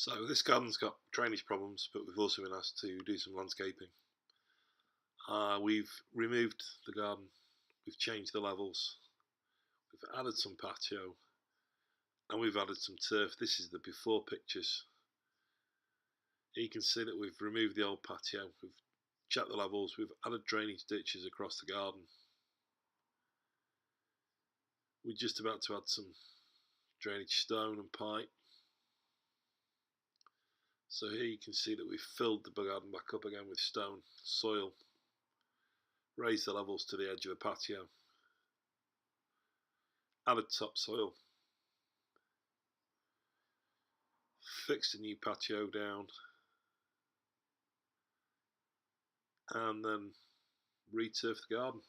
So this garden's got drainage problems, but we've also been asked to do some landscaping. We've removed the garden, we've changed the levels, we've added some patio, and we've added some turf. This is the before pictures. Here you can see that we've removed the old patio, we've checked the levels, we've added drainage ditches across the garden. We're just about to add some drainage stone and pipe. So here you can see that we've filled the garden back up again with stone, soil, raised the levels to the edge of the patio, added topsoil, fixed a new patio down, and then returfed the garden.